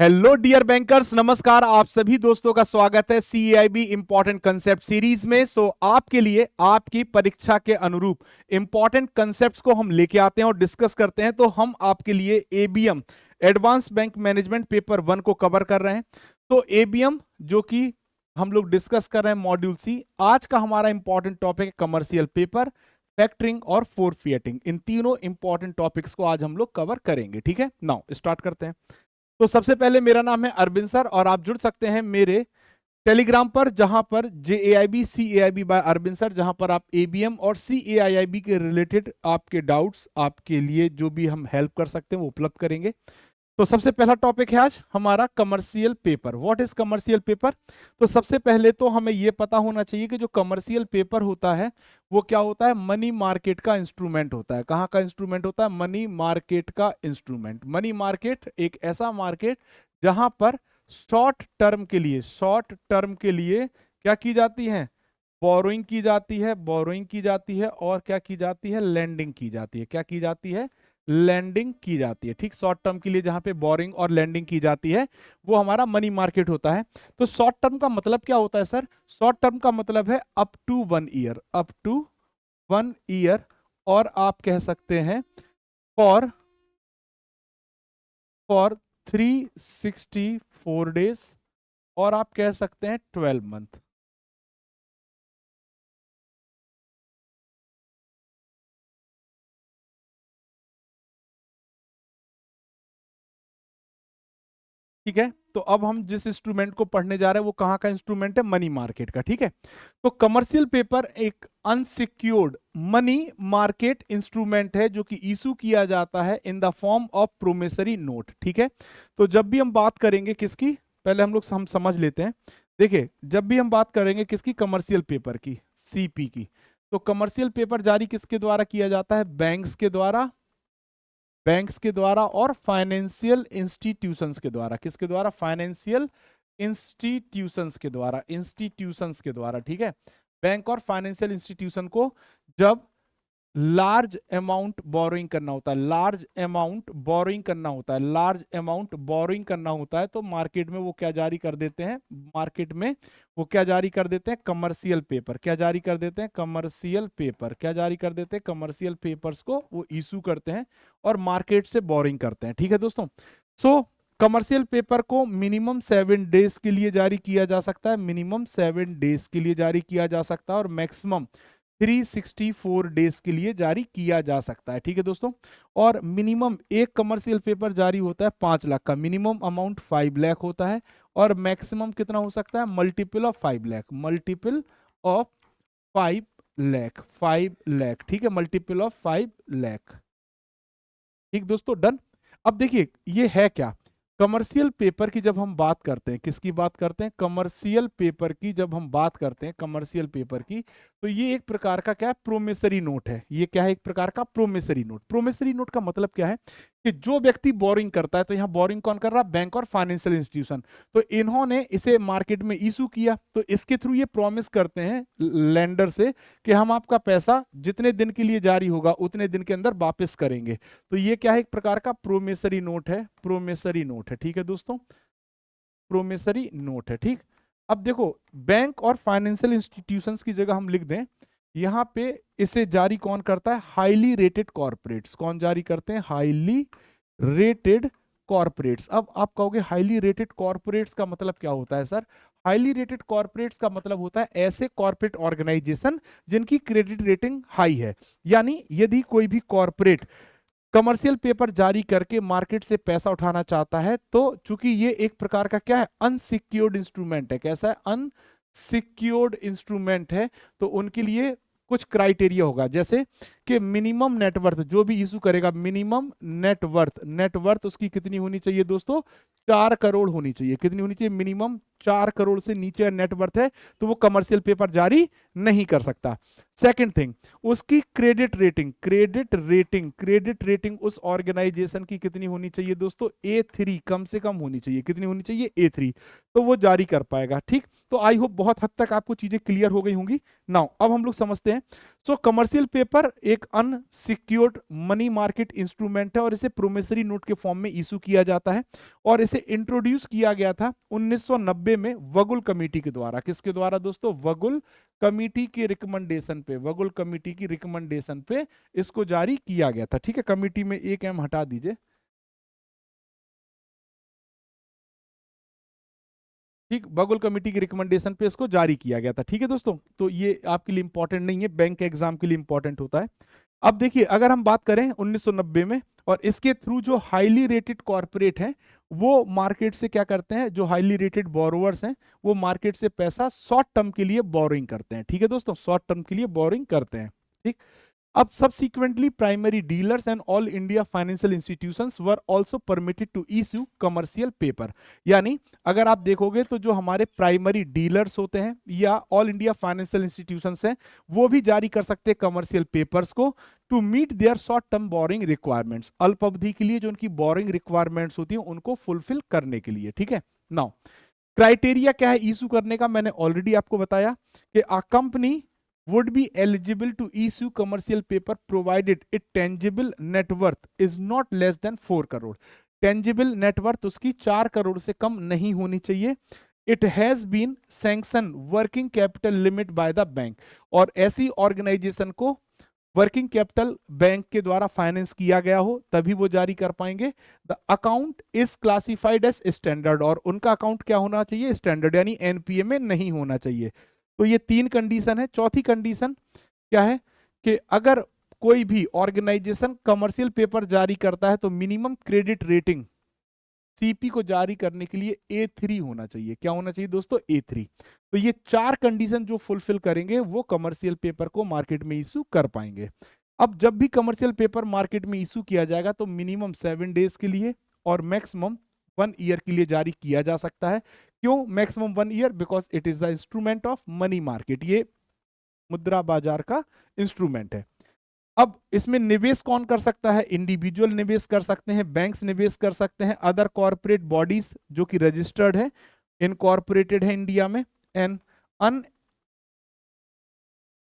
Hello dear bankers, नमस्कार। आप सभी दोस्तों का स्वागत है सीएआईबी इंपॉर्टेंट कंसेप्ट सीरीज में। आपके लिए आपकी परीक्षा के अनुरूप इंपॉर्टेंट कंसेप्ट्स को हम लेके आते हैं और डिस्कस करते हैं। तो हम आपके लिए ABM advance bank management paper 1 को कवर कर रहे हैं। तो एबीएम जो कि हम लोग डिस्कस कर रहे हैं मॉड्यूल सी। आज का हमारा इंपॉर्टेंट टॉपिक है कमर्शियल पेपर, फैक्टरिंग और फोरफिएटिंग। इन तीनों इंपॉर्टेंट टॉपिक्स को आज हम लोग कवर करेंगे। ठीक है, नाउ स्टार्ट करते हैं। तो सबसे पहले मेरा नाम है अरविंद सर और आप जुड़ सकते हैं मेरे टेलीग्राम पर, जहां पर JAIB CAIB by Arvind sir, जहां पर आप एबीएम और CAIIB के रिलेटेड आपके डाउट्स, आपके लिए जो भी हम हेल्प कर सकते हैं वो उपलब्ध करेंगे। तो सबसे पहला टॉपिक है आज हमारा commercial paper. What is commercial paper? तो सबसे पहले तो हमें यह पता होना चाहिए कि जो कमर्शियल पेपर होता है वो क्या होता है। मनी मार्केट का इंस्ट्रूमेंट होता है। कहाँ का इंस्ट्रूमेंट होता है? मनी मार्केट का इंस्ट्रूमेंट। मनी मार्केट एक ऐसा मार्केट जहां पर शॉर्ट टर्म के लिए क्या की जाती है? बोरोइंग की जाती है, बोरोइंग की जाती है और क्या की जाती है? लैंडिंग की जाती है। क्या की जाती है? लैंडिंग की जाती है। ठीक, शॉर्ट टर्म के लिए जहां पे बोरिंग और लैंडिंग की जाती है वो हमारा मनी मार्केट होता है। तो शॉर्ट टर्म का मतलब क्या होता है सर? शॉर्ट टर्म का मतलब है up to 1 year, up to 1 year. और आप कह सकते हैं फॉर 364 डेज, और आप कह सकते हैं 12 मंथ। ठीक है, तो अब हम जिस इंस्ट्रूमेंट को पढ़ने जा रहे हैं वो कहाँ का इंस्ट्रूमेंट है? मनी मार्केट का। ठीक है, तो कमर्शियल पेपर एक अनसिक्योर्ड मनी मार्केट इंस्ट्रूमेंट है जो कि इशू किया जाता है in the form of promissory note. ठीक है, तो जब भी हम बात करेंगे किसकी, पहले हम समझ लेते हैं। देखिए, जब भी हम बात करेंगे किसकी? कमर्शियल पेपर की, सीपी की। तो कमर्शियल पेपर जारी किसके द्वारा किया जाता है? बैंक्स के द्वारा, बैंक्स के द्वारा और फाइनेंशियल इंस्टीट्यूशंस के द्वारा। किसके द्वारा? फाइनेंशियल इंस्टीट्यूशंस के द्वारा, इंस्टीट्यूशंस के द्वारा। ठीक है, बैंक और फाइनेंशियल इंस्टीट्यूशन को जब लार्ज अमाउंट बोरोइंग करना होता है, लार्ज अमाउंट बोरोइंग करना होता है, लार्ज अमाउंट बोरोइंग करना होता है, तो मार्केट में वो क्या जारी कर देते हैं? मार्केट में वो क्या जारी कर देते हैं? Commercial paper. क्या जारी कर देते हैं? Commercial paper. क्या जारी कर देते हैं? कमर्शियल पेपर्स को वो इशू करते हैं और मार्केट से बोरिंग करते हैं। ठीक है दोस्तों, सो कमर्शियल पेपर को मिनिमम 7 डेज के लिए जारी किया जा सकता है, मिनिमम 7 डेज के लिए जारी किया जा सकता है और मैक्सिमम 364 डेज के लिए जारी किया जा सकता है। ठीक है दोस्तों, और मिनिमम एक कमर्शियल पेपर जारी होता है 5 लाख का, मिनिमम अमाउंट 5 लाख होता है और मैक्सिमम कितना हो सकता है? Multiple of 5 lakh, multiple of 5 lakh, 5 lakh. ठीक है, मल्टीपल ऑफ 5 लाख। ठीक दोस्तों, डन। अब देखिए ये है क्या? कमर्शियल पेपर की जब हम बात करते हैं, किसकी बात करते हैं? कमर्शियल पेपर की जब हम बात करते हैं, कमर्शियल पेपर की, तो ये एक प्रकार का क्या है? प्रोमिसरी नोट है। ये क्या है? एक प्रकार का प्रोमिसरी नोट। प्रोमिसरी नोट का मतलब क्या है कि जो व्यक्ति बोरिंग करता है, तो यहाँ बोरिंग कौन कर रहा है? बैंक और फाइनेंशियल इंस्टीट्यूशन। तो इन्होंने इसे मार्केट में इशू किया, तो इसके थ्रू ये प्रॉमिस करते हैं लेंडर से कि हम आपका पैसा जितने दिन के लिए जारी होगा उतने दिन के अंदर वापस करेंगे। तो ये क्या है? एक प्रकार का प्रोमिसरी नोट है, प्रोमिसरी नोट है। ठीक है दोस्तों, प्रोमिसरी नोट है। ठीक, अब देखो, बैंक और फाइनेंशियल इंस्टीट्यूशंस की जगह हम लिख दें यहां पे, इसे जारी कौन करता है? Highly rated corporates. कौन जारी करते हैं? Highly rated corporates. अब आप कहोगे हाईली रेटेड कॉर्पोरेट्स का मतलब क्या होता है सर? हाईली रेटेड कॉर्पोरेट्स का मतलब होता है ऐसे कॉर्पोरेट ऑर्गेनाइजेशन जिनकी क्रेडिट रेटिंग हाई है। यानी यदि कोई भी कॉर्पोरेट कमर्शियल पेपर जारी करके मार्केट से पैसा उठाना चाहता है, तो चूंकि ये एक प्रकार का क्या है? अनसिक्योर्ड इंस्ट्रूमेंट है। कैसा है? अनसिक्योर्ड इंस्ट्रूमेंट है, तो उनके लिए कुछ क्राइटेरिया होगा, जैसे कि मिनिमम नेटवर्थ। जो भी इशू करेगा, मिनिमम नेटवर्थ, नेटवर्थ उसकी कितनी होनी चाहिए दोस्तों? 4 करोड़ होनी चाहिए। कितनी होनी चाहिए? मिनिमम 4 करोड़ से नीचे नेटवर्थ है तो वो कमर्शियल पेपर जारी नहीं कर सकता। सेकंड थिंग, उसकी क्रेडिट रेटिंग उस ऑर्गेनाइजेशन की कितनी होनी चाहिए दोस्तों? A3 कम से कम होनी चाहिए। कितनी होनी चाहिए? A3, तो वो जारी कर पाएगा। ठीक, तो आई होप बहुत हद तक आपको चीजें क्लियर हो गई होंगी। नाउ अब हम लोग समझते हैं। सो कमर्शियल पेपर एक अनसिक्योर्ड मनी मार्केट इंस्ट्रूमेंट है और इसे प्रोमिसरी नोट के फॉर्म में इशू किया जाता है और इसे इंट्रोड्यूस किया गया था 1990 में वगुल कमेटी के द्वारा। किसके द्वारा दोस्तों? वगुल कमेटी के रिकमेंडेशन पे, वगुल कमेटी की रिकमेंडेशन पे इसको जारी किया गया था। ठीक है, कमेटी में एक एम हटा दीजिए। ठीक, बगुल कमेटी की रिकमेंडेशन पे इसको जारी किया गया था। ठीक है दोस्तों, तो ये आपके लिए इंपॉर्टेंट नहीं है, बैंक एग्जाम के लिए इंपॉर्टेंट होता है। अब देखिए, अगर हम बात करें 1990 में, और इसके थ्रू जो हाईली रेटेड कॉर्पोरेट हैं वो मार्केट से क्या करते हैं, जो हाईली रेटेड बोरोवर्स हैं वो मार्केट से पैसा शॉर्ट टर्म के लिए बोरिंग करते हैं। ठीक है दोस्तों, शॉर्ट टर्म के लिए बोरिंग करते हैं। ठीक, अब subsequently primary dealers and all India financial institutions were also permitted to issue commercial paper। यानी अगर आप देखोगे तो जो हमारे प्राइमरी डीलर्स होते हैं या ऑल इंडिया फाइनेंशियल इंस्टीट्यूशंस हैं वो भी जारी कर सकते हैं कमर्शियल पेपर्स को to meet their short term boring requirements, अल्प अवधि के लिए जो उनकी बोरिंग रिक्वायरमेंट्स होती हैं उनको फुलफिल करने के लिए। ठीक है, नाउ क्राइटेरिया क्या है इशू करने का? मैंने ऑलरेडी आपको बताया कि a company would be eligible to issue commercial paper provided its tangible net worth is not less than 4 crore. tangible net worth उसकी 4 करोड़ से कम नहीं होनी चाहिए। It has been sanctioned working capital limit by the bank, और ऐसी organisation को working capital bank के द्वारा फाइनेंस किया गया हो तभी वो जारी कर पाएंगे। The account is classified as standard, और उनका अकाउंट क्या होना चाहिए? स्टैंडर्ड, यानी एनपीए में नहीं होना चाहिए। तो ये 3 कंडीशन है। चौथी कंडीशन क्या है कि अगर कोई भी ऑर्गेनाइजेशन कमर्शियल पेपर जारी करता है तो मिनिमम क्रेडिट रेटिंग सीपी को जारी करने के लिए A3 होना चाहिए। क्या होना चाहिए दोस्तों? A3। तो ये 4 कंडीशन जो फुलफिल करेंगे वो कमर्शियल पेपर को मार्केट में इशू कर पाएंगे। अब जब भी कमर्शियल पेपर मार्केट में इशू किया जाएगा तो मिनिमम 7 डेज के लिए और मैक्सिमम 1 ईयर के लिए जारी किया जा सकता है। क्यों maximum 1 year? Because it is the instrument of money market, ये मुद्रा बाजार का इंस्ट्रूमेंट है। अब इसमें निवेश कौन कर सकता है? इंडिविजुअल निवेश कर सकते हैं, बैंक्स निवेश कर सकते हैं, अदर कॉर्पोरेट बॉडीज जो कि रजिस्टर्ड है, इनकॉर्पोरेटेड है इंडिया में, and un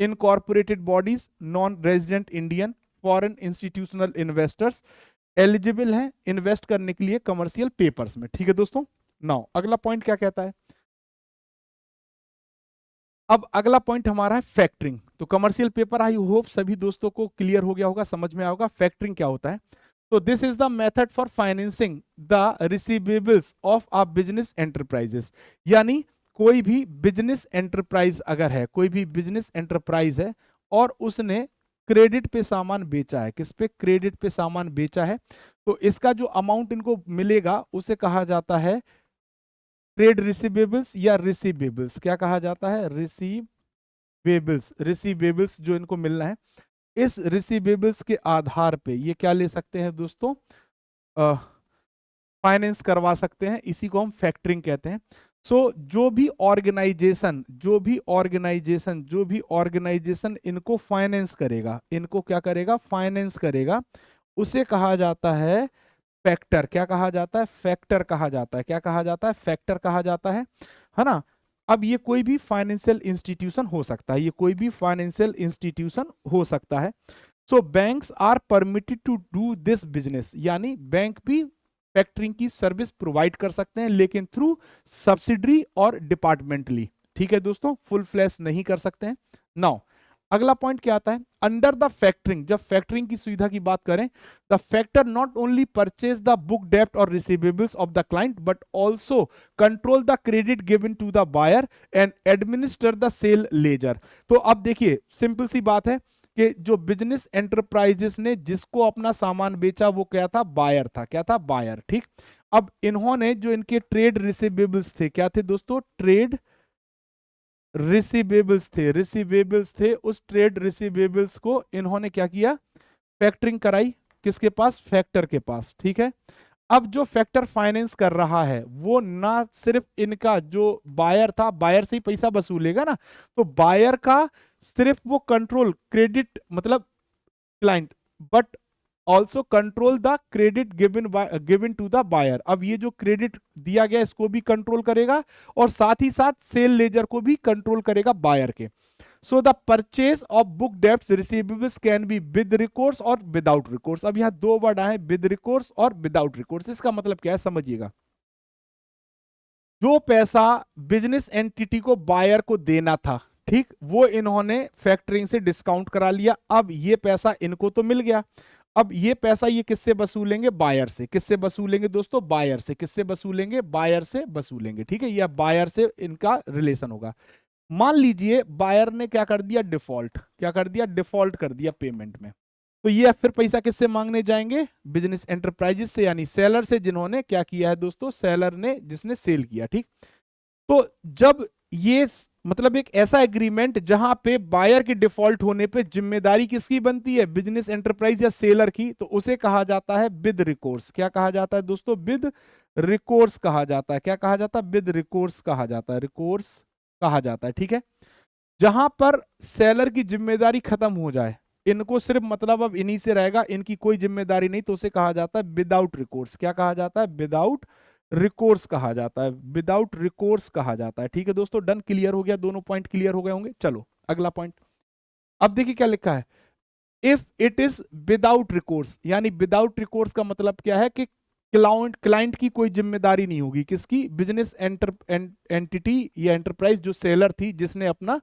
incorporated bodies, non resident Indian, foreign institutional investors eligible हैं इन्वेस्ट करने के लिए कमर्शियल पेपर्स में। ठीक है दोस्तों, नाउ अगला पॉइंट क्या कहता है? अब अगला पॉइंट हमारा है फैक्टरिंग। तो कमर्शियल पेपर आई होप सभी दोस्तों को क्लियर हो गया होगा, समझ में आएगा फैक्टरिंग क्या होता है। तो this is the method for financing the receivables of a business enterprises. यानी कोई भी बिजनेस एंटरप्राइज अगर है, कोई भी बिजनेस एंटरप्राइज है और उसने क्रेडिट पे सामान बेचा है, किस पे? क्रेडिट पे सामान बेचा है, तो इसका जो अमाउंट इनको मिलेगा उसे कहा जाता है ट्रेड रिसीवेबल्स या रिसीवेबल्स। क्या कहा जाता है? रिसीवेबल्स। रिसीवेबल्स जो इनको मिलना है, इस रिसीवेबल्स के आधार पे ये क्या ले सकते हैं दोस्तों? फाइनेंस करवा सकते हैं। इसी को हम फैक्टरिंग कहते हैं। सो जो भी ऑर्गेनाइजेशन इनको फाइनेंस करेगा, इनको क्या करेगा? फाइनेंस करेगा, उसे कहा जाता है फैक्टर। क्या कहा जाता है? फैक्टर कहा जाता है। क्या कहा जाता है? फैक्टर कहा जाता है ना। अब ये कोई भी फाइनेंशियल इंस्टीट्यूशन हो सकता है, ये कोई भी फाइनेंशियल इंस्टीट्यूशन हो सकता है। So banks are permitted to do this business, यानी बैंक भी फैक्टरिंग की सर्विस प्रोवाइड कर सकते हैं लेकिन थ्रू सब्सिडरी और डिपार्टमेंटली। ठीक है दोस्तों, फुल फ्लैश नहीं कर सकते हैं। नाउ अगला पॉइंट क्या आता है? अंडर द फैक्टरिंग, जब फैक्टरिंग की सुविधा की बात करें, the factor not only purchase the book डेप्ट और receivables of the client but also control the credit given to the buyer and administer the sale ledger. तो अब देखिए सिंपल सी बात है कि जो बिजनेस एंटरप्राइजेस ने जिसको अपना सामान बेचा वो क्या था? बायर था। क्या था? बायर। ठीक, अब इन्होंने जो इनके ट्रेड रिसीवेबल्स थे, क्या थे दोस्तों? ट्रेड रिसीवेबल्स थे। उस ट्रेड रिसीवेबल्स को इन्होंने क्या किया? फैक्टरिंग कराई। किसके पास? फैक्टर के पास। ठीक है, अब जो फैक्टर फाइनेंस कर रहा है वो ना सिर्फ इनका जो बायर था, बायर से ही पैसा वसूलेगा ना, तो बायर का सिर्फ वो कंट्रोल क्रेडिट मतलब client, but also control the credit given to the buyer. अब ये जो क्रेडिट दिया गया इसको भी कंट्रोल करेगा और साथ ही साथ सेल लेजर को भी कंट्रोल करेगा बायर के। So the purchase of book debts receivables can be with recourse और विदाउट रिकोर्स। अब यहां दो वर्ड आए, विद रिकोर्स और विदाउट रिकोर्स। इसका मतलब क्या है समझिएगा। जो पैसा बिजनेस एंटिटी को बायर को देना था, ठीक, वो इन्होंने फैक्टरिंग से डिस्काउंट करा लिया। अब ये पैसा इनको तो मिल गया। अब ये पैसा ये किससे वसूलेंगे? बायर से। किससे वसूलेंगे दोस्तों? बायर से। किससे वसूलेंगे? बायर से वसूलेंगे। ठीक है, या बायर से इनका रिलेशन होगा। मान लीजिए बायर ने क्या कर दिया? डिफॉल्ट। क्या कर दिया? डिफॉल्ट कर दिया पेमेंट में। तो ये फिर पैसा किससे मांगने जाएंगे? बिजनेस एंटरप्राइजेस से, यानी सेलर से, जिन्होंने क्या किया है दोस्तों? सेलर ने, जिसने सेल किया। ठीक, तो जब ये मतलब एक ऐसा एग्रीमेंट जहां पे बायर के डिफॉल्ट होने पे जिम्मेदारी किसकी बनती है? बिजनेस एंटरप्राइज या सेलर की, तो उसे कहा जाता है विद रिकोर्स। क्या कहा जाता है दोस्तों? विद रिकोर्स कहा जाता है। क्या कहा जाता है? विद रिकोर्स कहा जाता है। रिकोर्स कहा जाता है। ठीक है, जहां पर सेलर की जिम्मेदारी खत्म हो जाए, इनको सिर्फ मतलब अब इन्हीं से रहेगा, इनकी कोई जिम्मेदारी नहीं, तो उसे कहा जाता है विदाउट रिकोर्स। क्या कहा जाता है? विदाउट रिकोर्स कहा जाता है। विदाउट रिकोर्स कहा जाता है। ठीक है दोस्तों, डन, क्लियर हो गया? दोनों पॉइंट क्लियर हो गए होंगे। चलो अगला पॉइंट। अब देखिए क्या लिखा है, if it is without recourse, यानी विदाउट रिकोर्स का मतलब क्या है कि क्लाइंट की कोई जिम्मेदारी नहीं होगी। किसकी? बिजनेस एंटिटी या एंटरप्राइज जो सेलर थी, जिसने अपना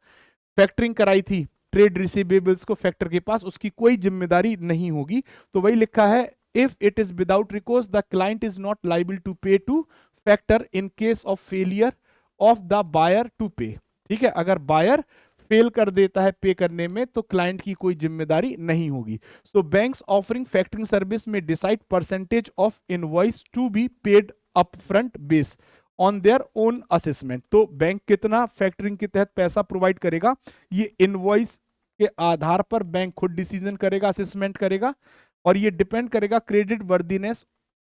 फैक्टरिंग कराई थी ट्रेड रिसीवेबल्स को फैक्टर के पास, उसकी कोई जिम्मेदारी नहीं होगी। तो वही लिखा है, if it is without recourse the client is not liable to pay to factor in case of failure of the buyer to pay. ठीक है, अगर बायर फेल कर देता है पे करने में, तो क्लाइंट की कोई जिम्मेदारी नहीं होगी। So banks offering factoring service में decide percentage of invoice to be paid upfront base on their own assessment. तो बैंक कितना फैक्टरिंग के तहत पैसा प्रोवाइड करेगा, ये इनवॉइस के आधार पर बैंक खुद डिसीजन करेगा, असेसमेंट करेगा, और ये डिपेंड करेगा क्रेडिट वर्दीनेस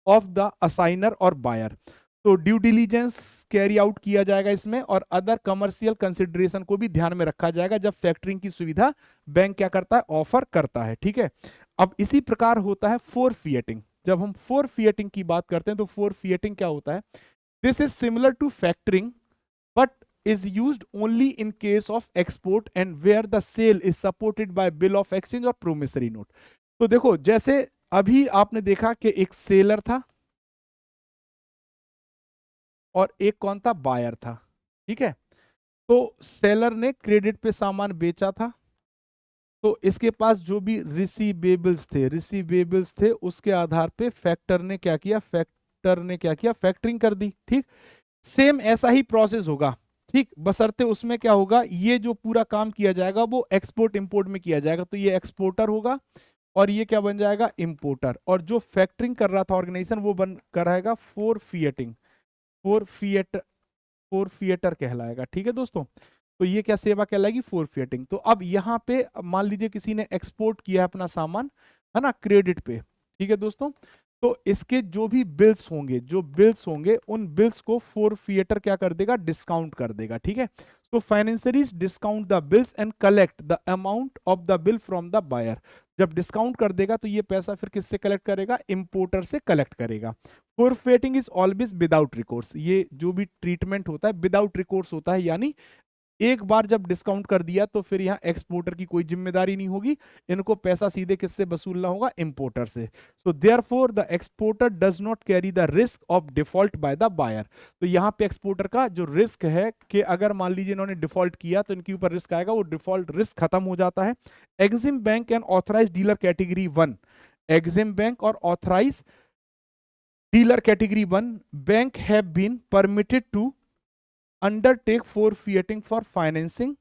ऑफ द असाइनर और बायर। तो ड्यू डिलीजेंस कैरी आउट किया जाएगा इसमें, और अदर कमर्शियल कंसिडरेशन को भी ध्यान में रखा जाएगा जब फैक्टरिंग की सुविधा बैंक क्या करता है? ऑफर करता है। ठीक है, अब इसी प्रकार होता है फोरफिएटिंग। जब हम फोरफिएटिंग की बात करते हैं तो फोरफिएटिंग क्या होता है? This is similar to factoring, but is used only in case of export and where the sale is supported by bill of exchange और promissory note। तो देखो, जैसे अभी आपने देखा कि एक सेलर था और एक कौन था? बायर था। ठीक है, तो सेलर ने क्रेडिट पे सामान बेचा था, तो इसके पास जो भी रिसीवेबल्स थे उसके आधार पे फैक्टर ने क्या किया? फैक्टरिंग कर दी। ठीक, सेम ऐसा ही प्रोसेस होगा। ठीक, बशर्ते उसमें क्या होगा? ये जो पूरा काम किया जाएगा वो एक्सपोर्ट इंपोर्ट में किया जाएगा, तो ये एक्सपोर्टर होगा और ये क्या बन जाएगा? इंपोर्टर। और जो फैक्टरिंग कर रहा था ऑर्गेनाइजेशन, वो बन कराएगा फोरफिएटर कहलाएगा। ठीक है दोस्तों, तो ये क्या सेवा कहलाएगी? फोरफिएटिंग। तो अब यहाँ पे मान लीजिए किसी ने एक्सपोर्ट किया है अपना सामान, है ना, क्रेडिट पे। ठीक है दोस्तों, तो इसके जो भी बिल्स होंगे उन बिल्स को फोरफिएटर क्या कर देगा? डिस्काउंट कर देगा। ठीक है, तो financiers discount the bills and collect the amount of the bill from the buyer. जब डिस्काउंट कर देगा तो ये पैसा फिर किससे कलेक्ट करेगा? इंपोर्टर से कलेक्ट करेगा। फोरफिएटिंग इज ऑलवेज विदाउट रिकोर्स। ये जो भी ट्रीटमेंट होता है विदाउट रिकोर्स होता है, यानी एक बार जब डिस्काउंट कर दिया तो फिर यहाँ एक्सपोर्टर की कोई जिम्मेदारी नहीं होगी, इनको पैसा सीधे किससे वसूलना होगा? इंपोर्टर से। So therefore the exporter does not carry the risk of default by the buyer. तो यहाँ पे एक्सपोर्टर का जो रिस्क है कि अगर मान लीजिए इन्होंने डिफॉल्ट किया तो इनके ऊपर रिस्क आएगा, वो डिफॉल्ट रिस्क खत्म हो जाता है। EXIM bank and authorise dealer category 1, EXIM bank और authorise dealer category 1 bank have been permitted to undertake forfaiting for financing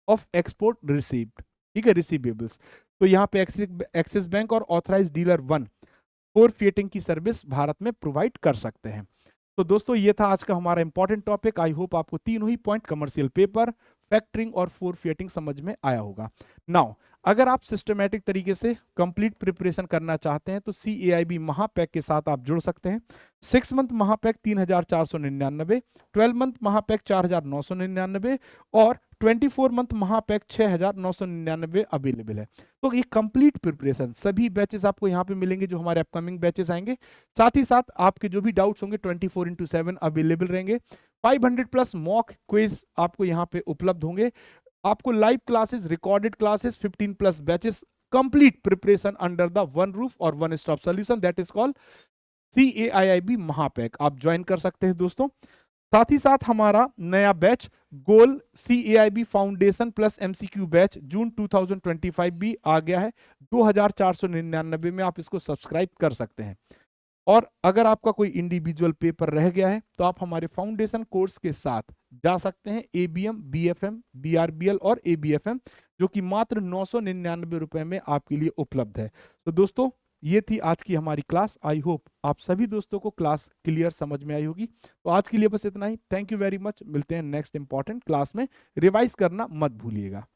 of export received. ठीक है, रिसीवेबल्स। तो यहाँ पे एक्सिस बैंक और ऑथराइज डीलर 1 फोरफिएटिंग की सर्विस भारत में प्रोवाइड कर सकते हैं। तो दोस्तों ये था आज का हमारा इंपॉर्टेंट टॉपिक। आई होप आपको तीनों ही पॉइंट, कमर्शियल पेपर, फैक्टरिंग और फोरफिएटिंग समझ में आया होगा। नाउ अगर आप सिस्टमेटिक तरीके से कंप्लीट प्रिपरेशन करना चाहते हैं तो CAIB महापैक के साथ आप जुड़ सकते हैं। 6 मंथ महापैक 3,499, 12 मंथ महापैक 4,999 और 24 मंथ महापैक 6,999 अवेलेबल है। तो ये कंप्लीट प्रिपरेशन सभी बैचेस आपको यहाँ पे मिलेंगे जो हमारे अपकमिंग बैचेस आएंगे। साथ ही साथ आपके जो भी डाउट्स होंगे 24/7 अवेलेबल रहेंगे। 500 प्लस मॉक क्विज आपको यहाँ पे उपलब्ध होंगे। आपको live classes, recorded classes, 15 plus batches, complete preparation under the one roof और one stop solution, that is called CAIB Mahapack. आप ज्वाइन कर सकते हैं दोस्तों। साथ ही साथ हमारा नया batch goal CAIB foundation plus MCQ batch June 2025 भी आ गया है। 2,499 में आप इसको सब्सक्राइब कर सकते हैं। और अगर आपका कोई इंडिविजुअल पेपर रह गया है तो आप हमारे फाउंडेशन कोर्स के साथ जा सकते हैं ABM, BFM, BRBL और ABFM, जो कि मात्र 999 रुपए में आपके लिए उपलब्ध है। तो दोस्तों ये थी आज की हमारी क्लास। आई होप आप सभी दोस्तों को क्लास क्लियर समझ में आई होगी। तो आज के लिए बस इतना ही। Thank you very much. मिलते हैं नेक्स्ट इंपॉर्टेंट क्लास में। रिवाइज करना मत भूलिएगा।